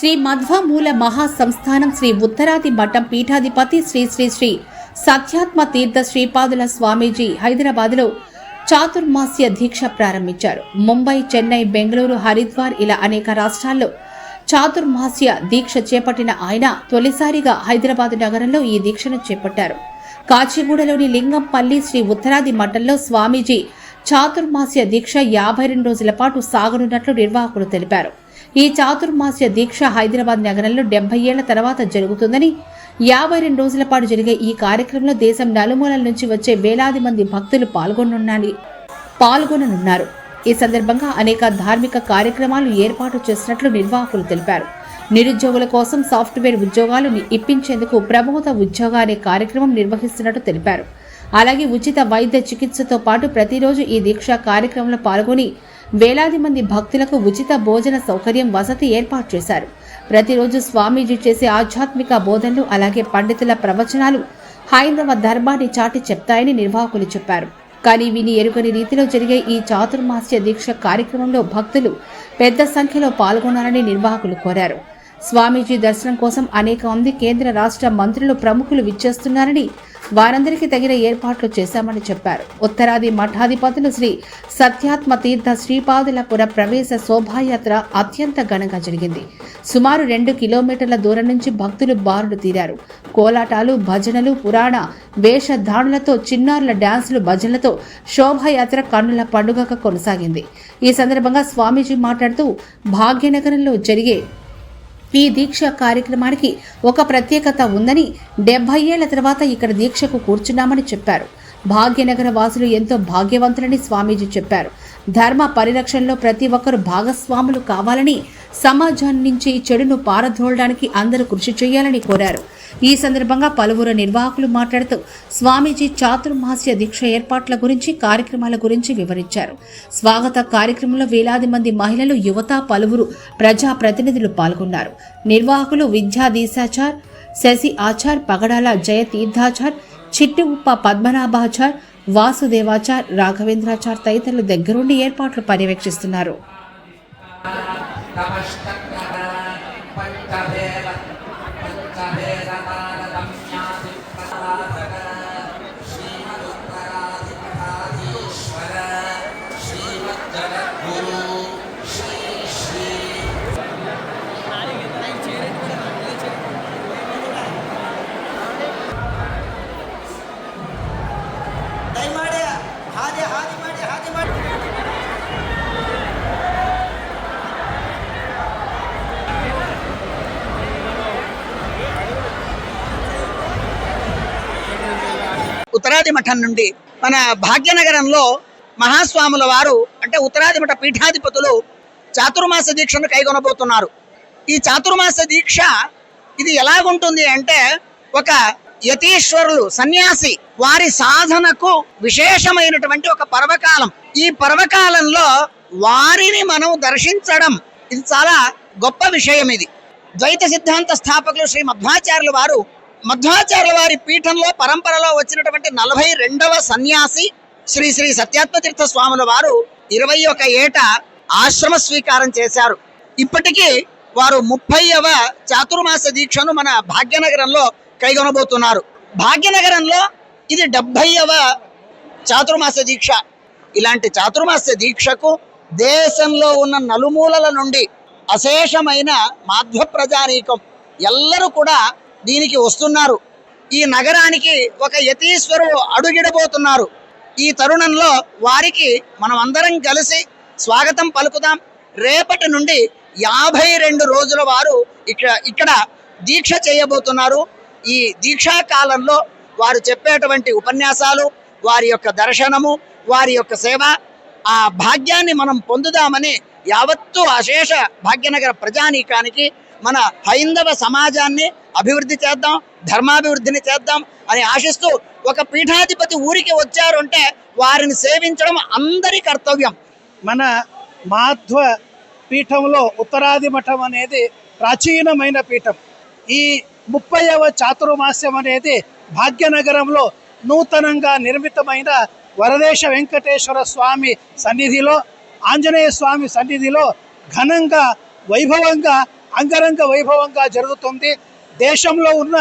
శ్రీ మధ్వమూల మహాసంస్థానం శ్రీ ఉత్తరాది మఠం పీఠాధిపతి శ్రీ శ్రీ శ్రీ సత్యాత్మ తీర్థ శ్రీపాదుల స్వామీజీ హైదరాబాద్లో చాతుర్మాస్య దీక్ష ప్రారంభించారు. ముంబై, చెన్నై, బెంగళూరు, హరిద్వార్ ఇలా అనేక రాష్ట్రాల్లో చాతుర్మాస్య దీక్ష చేపట్టిన ఆయన తొలిసారిగా హైదరాబాద్ నగరంలో ఈ దీక్షను చేపట్టారు. కాచిగూడలోని లింగంపల్లి శ్రీ ఉత్తరాది మఠంలో స్వామీజీ చాతుర్మాస్య దీక్ష 52 రోజుల పాటు సాగనున్నట్లు నిర్వాహకులు తెలిపారు. ఈ చాతుర్మాస్య దీక్ష హైదరాబాద్ నగరంలో 70 ఏళ్ల తర్వాత జరుగుతుందని, 52 రోజుల పాటు జరిగే ఈ కార్యక్రమంలో దేశం నలుమూలల నుంచి వచ్చే వేలాది మంది భక్తులు పాల్గొననున్నారు. ఈ సందర్భంగా అనేక ధార్మిక కార్యక్రమాలు ఏర్పాటు చేసినట్లు నిర్వాహకులు తెలిపారు. నిరుద్యోగుల కోసం సాఫ్ట్వేర్ ఉద్యోగాలు ఇప్పించేందుకు ప్రబోధ ఉద్యోగ అనే కార్యక్రమం నిర్వహిస్తున్నట్టు తెలిపారు. అలాగే ఉచిత వైద్య చికిత్సతో పాటు ప్రతిరోజు ఈ దీక్షా కార్యక్రమంలో పాల్గొని వేలాది మంది భక్తులకు ఉచిత భోజన సౌకర్యం, వసతి ఏర్పాటు చేశారు. ప్రతిరోజు స్వామీజీ చేసే ఆధ్యాత్మిక బోధనలు, అలాగే పండితుల ప్రవచనాలు హైందవ ధర్మాన్ని చాటి చెప్తాయని నిర్వాహకులు చెప్పారు. కానీ విని ఎరుగని రీతిలో జరిగే ఈ చాతుర్మాస్య దీక్ష కార్యక్రమంలో భక్తులు పెద్ద సంఖ్యలో పాల్గొనాలని నిర్వాహకులు కోరారు. స్వామీజీ దర్శనం కోసం అనేక మంది కేంద్ర రాష్ట్ర మంత్రులు, ప్రముఖులు విచ్చేస్తున్నారని, వారందరికీ తగిన ఏర్పాట్లు చేశామని చెప్పారు. ఉత్తరాది మఠాధిపతులు శ్రీ సత్యాత్మ తీర్థ శ్రీపాదులపుర ప్రవేశ శోభాయాత్ర అత్యంత ఘనంగా జరిగింది. సుమారు 2 కిలోమీటర్ల దూరం నుంచి భక్తులు బారులు తీరారు. కోలాటాలు, భజనలు, పురాణ వేషధారణలతో, చిన్నారుల డ్యాన్సులు, భజనలతో శోభాయాత్ర కన్నుల పండుగగా కొనసాగింది. ఈ సందర్భంగా స్వామీజీ మాట్లాడుతూ భాగ్యనగరంలో జరిగే ఈ దీక్ష కార్యక్రమానికి ఒక ప్రత్యేకత ఉందని, 70 ఏళ్ల తర్వాత ఇక్కడ దీక్షకు కూర్చున్నామని చెప్పారు. భాగ్యనగర వాసులు ఎంతో భాగ్యవంతులని స్వామీజీ చెప్పారు. ధర్మ పరిరక్షణలో ప్రతి ఒక్కరూ భాగస్వాములు కావాలని, సమాజం నుంచి చెడును పారద్రోలడానికి అందరూ కృషి చేయాలని కోరారు. ఈ సందర్భంగా పలువురు నిర్వాహకులు మాట్లాడుతూ స్వామీజీ చాతుర్మాస్య దీక్ష ఏర్పాట్ల గురించి, కార్యక్రమాల గురించి వివరించారు. స్వాగత కార్యక్రమంలో వేలాది మంది మహిళలు, యువత, పలువురు ప్రజా ప్రతినిధులు పాల్గొన్నారు. నిర్వాహకులు విద్యాధీశాచార్, శశి ఆచార్, పగడాల జయతీర్థాచార్, చిట్టి ఉప్ప పద్మనాభాచార్, వాసుదేవాచార్, రాఘవేంద్రాచార్ తదితరులు దగ్గరుండి ఏర్పాట్లు పర్యవేక్షిస్తున్నారు. ఉత్తరాది మఠం నుండి మన భాగ్యనగరంలో మహాస్వాముల వారు అంటే ఉత్తరాది మఠ పీఠాధిపతులు చాతుర్మాస దీక్షను కైగొనబోతున్నారు. ఈ చాతుర్మాస దీక్ష ఇది ఎలాగుంటుంది అంటే, ఒక యతీశ్వరులు, సన్యాసి వారి సాధనకు విశేషమైనటువంటి ఒక పర్వకాలం. ఈ పర్వకాలంలో వారిని మనం దర్శించడం ఇది చాలా గొప్ప విషయం. ఇది ద్వైత సిద్ధాంత స్థాపకులు శ్రీ మధ్వాచార్యుల వారి పీఠంలో పరంపరలో వచ్చినటువంటి 42వ సన్యాసి శ్రీ శ్రీ సత్యాత్మతీర్థ స్వాముల వారు 21 ఏట ఆశ్రమ స్వీకారం చేశారు. ఇప్పటికీ వారు 30వ చాతుర్మాస దీక్షను మన భాగ్యనగరంలో కైగొనబోతున్నారు. భాగ్యనగరంలో ఇది 70వ చాతుర్మాస దీక్ష. ఇలాంటి చాతుర్మాస దీక్షకు దేశంలో ఉన్న నలుమూలల నుండి అశేషమైన మాధ్వ ప్రజానీకం ఎల్లరూ కూడా దీనికి వస్తున్నారు. ఈ నగరానికి ఒక యతీశ్వరుడు అడుగిడబోతున్నారు. ఈ తరుణంలో వారికి మనం అందరం కలిసి స్వాగతం పలుకుదాం. రేపటి నుండి 52 రోజుల వారు ఇక్కడ దీక్ష చేయబోతున్నారు. ఈ దీక్షా కాలంలో వారు చెప్పేటువంటి ఉపన్యాసాలు, వారి యొక్క దర్శనము, వారి యొక్క సేవ, ఆ భాగ్యాన్ని మనం పొందుదామని యావత్తు అశేష భాగ్యనగర ప్రజానీకానికి, మన హైందవ సమాజాన్ని అభివృద్ధి చేద్దాం, ధర్మాభివృద్ధిని చేద్దాం అని ఆశిస్తూ, ఒక పీఠాధిపతి ఊరికి వచ్చారు అంటే వారిని సేవించడం అందరి కర్తవ్యం. మన మాధ్వ పీఠంలో ఉత్తరాది మఠం అనేది ప్రాచీనమైన పీఠం. ఈ 30వ చాతుర్మాస్యం అనేది భాగ్యనగరంలో నూతనంగా నిర్మితమైన వరదేశ వెంకటేశ్వర స్వామి సన్నిధిలో, ఆంజనేయ స్వామి సన్నిధిలో ఘనంగా, వైభవంగా అంగరంగ వైభవంగా జరుగుతుంది. దేశంలో ఉన్న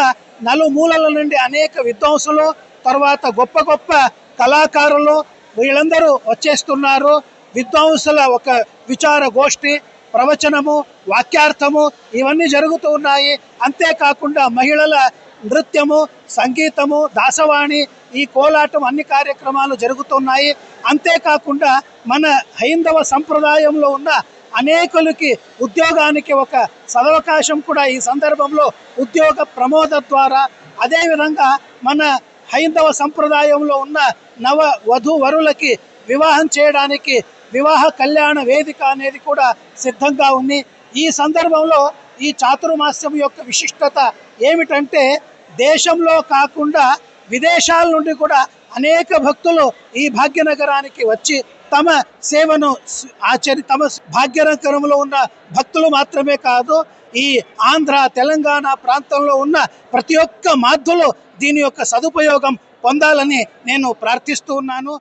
నలుమూలల నుండి అనేక విద్వాంసులు, తర్వాత గొప్ప గొప్ప కళాకారులు వీళ్ళందరూ వచ్చేస్తున్నారు. విద్వాంసుల ఒక విచార గోష్ఠి, ప్రవచనము, వాక్యార్థము ఇవన్నీ జరుగుతూ ఉన్నాయి. అంతేకాకుండా మహిళల నృత్యము, సంగీతము, దాసవాణి, ఈ కోలాటం అన్ని కార్యక్రమాలు జరుగుతున్నాయి. అంతేకాకుండా మన హైందవ సంప్రదాయంలో ఉన్న అనేకులకి ఉద్యోగానికి ఒక సదవకాశం కూడా ఈ సందర్భంలో ఉద్యోగ ప్రమోద ద్వారా, అదేవిధంగా మన హైందవ సంప్రదాయంలో ఉన్న నవ వధూవరులకి వివాహం చేయడానికి వివాహ కళ్యాణ వేదిక అనేది కూడా సిద్ధంగా ఉంది. ఈ సందర్భంలో ఈ చాతుర్మాస్యం యొక్క విశిష్టత ఏమిటంటే, దేశంలో కాకుండా విదేశాల నుండి కూడా అనేక భక్తులు ఈ భాగ్యనగరానికి వచ్చి తమ సేవను తమ భాగ్యనగరంలో ఉన్న భక్తులు మాత్రమే కాదు, ఈ ఆంధ్ర, తెలంగాణ ప్రాంతంలో ఉన్న ప్రతి ఒక్క మాధ్యులు దీని యొక్క సదుపయోగం పొందాలని నేను ప్రార్థిస్తూ ఉన్నాను.